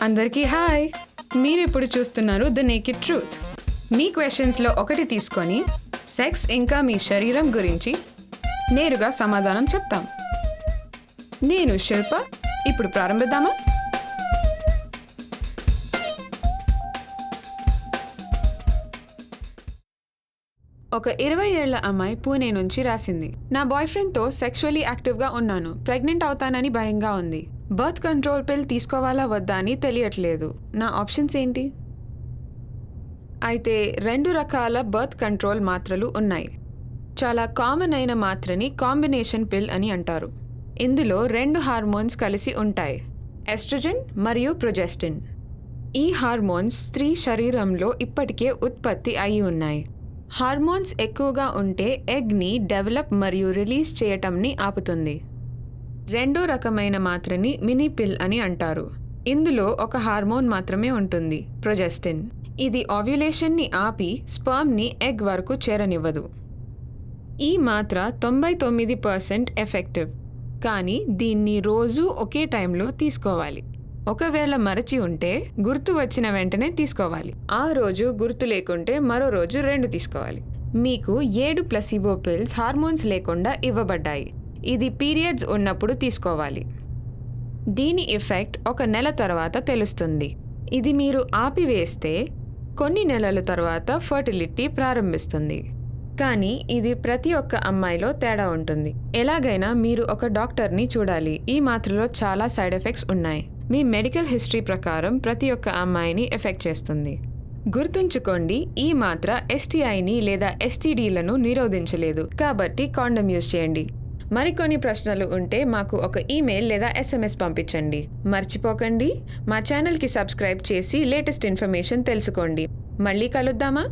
అందరికీ హాయ్. మీరిప్పుడు చూస్తున్నారు ద నేకెడ్ ట్రూత్. మీ క్వశ్చన్స్లో ఒకటి తీసుకొని సెక్స్ ఇంకా మీ శరీరం గురించి నేరుగా సమాధానం చెప్తాం. నేను శిల్ప. ఇప్పుడు ప్రారంభిద్దామా? ఒక 20 ఏళ్ల అమ్మాయి పూణే నుంచి రాసింది. నా బాయ్ ఫ్రెండ్తో సెక్షువల్లీ యాక్టివ్గా ఉన్నాను. ప్రెగ్నెంట్ అవుతానని భయంగా ఉంది. బర్త్ కంట్రోల్ పిల్ తీసుకోవాలా వద్దా అని తెలియట్లేదు. నా ఆప్షన్స్ ఏంటి? అయితే 2 రకాల బర్త్ కంట్రోల్ మాత్రలు ఉన్నాయి. చాలా కామన్ అయిన మాత్రని కాంబినేషన్ పిల్ అని అంటారు. ఇందులో 2 హార్మోన్స్ కలిసి ఉంటాయి, ఎస్ట్రోజన్ మరియు ప్రొజెస్టిన్. ఈ హార్మోన్స్ స్త్రీ శరీరంలో ఇప్పటికే ఉత్పత్తి అయి ఉన్నాయి. హార్మోన్స్ ఎక్కువగా ఉంటే ఎగ్ని డెవలప్ మరియు రిలీజ్ చేయటంని ఆపుతుంది. 2వ రకమైన మాత్రని మినీ పిల్ అని అంటారు. ఇందులో ఒక హార్మోన్ మాత్రమే ఉంటుంది, ప్రొజెస్టిన్. ఇది ఓవ్యులేషన్ని ఆపి స్పర్మ్ని ఎగ్ వరకు చేరనివ్వదు. ఈ మాత్ర 99% ఎఫెక్టివ్, కానీ దీన్ని రోజు ఒకే టైంలో తీసుకోవాలి. ఒకవేళ మరచి ఉంటే గుర్తు వచ్చిన వెంటనే తీసుకోవాలి. ఆ రోజు గుర్తు లేకుంటే మరో రోజు 2 తీసుకోవాలి. మీకు 7 ప్లసిబో పిల్స్ హార్మోన్స్ లేకుండా ఇవ్వబడ్డాయి. ఇది పీరియడ్స్ ఉన్నప్పుడు తీసుకోవాలి. దీని ఎఫెక్ట్ 1 నెల తర్వాత తెలుస్తుంది. ఇది మీరు ఆపివేస్తే కొన్ని నెలల తర్వాత ఫర్టిలిటీ ప్రారంభిస్తుంది. కానీ ఇది ప్రతి ఒక్క అమ్మాయిలో తేడా ఉంటుంది. ఎలాగైనా మీరు ఒక డాక్టర్ని చూడాలి. ఈ మాత్రలో చాలా సైడ్ ఎఫెక్ట్స్ ఉన్నాయి. మీ మెడికల్ హిస్టరీ ప్రకారం ప్రతి ఒక్క అమ్మాయిని ఎఫెక్ట్ చేస్తుంది. గుర్తుంచుకోండి, ఈ మాత్ర ఎస్టీఐని లేదా ఎస్టీడీలను నిరోధించలేదు. కాబట్టి కాండమ్ యూజ్ చేయండి. మరికొన్ని ప్రశ్నలు ఉంటే మాకు ఒక ఈమెయిల్ లేదా SMS పంపించండి. మర్చిపోకండి, మా ఛానల్కి సబ్స్క్రైబ్ చేసి లేటెస్ట్ ఇన్ఫర్మేషన్ తెలుసుకోండి. మళ్ళీ కలుద్దామా?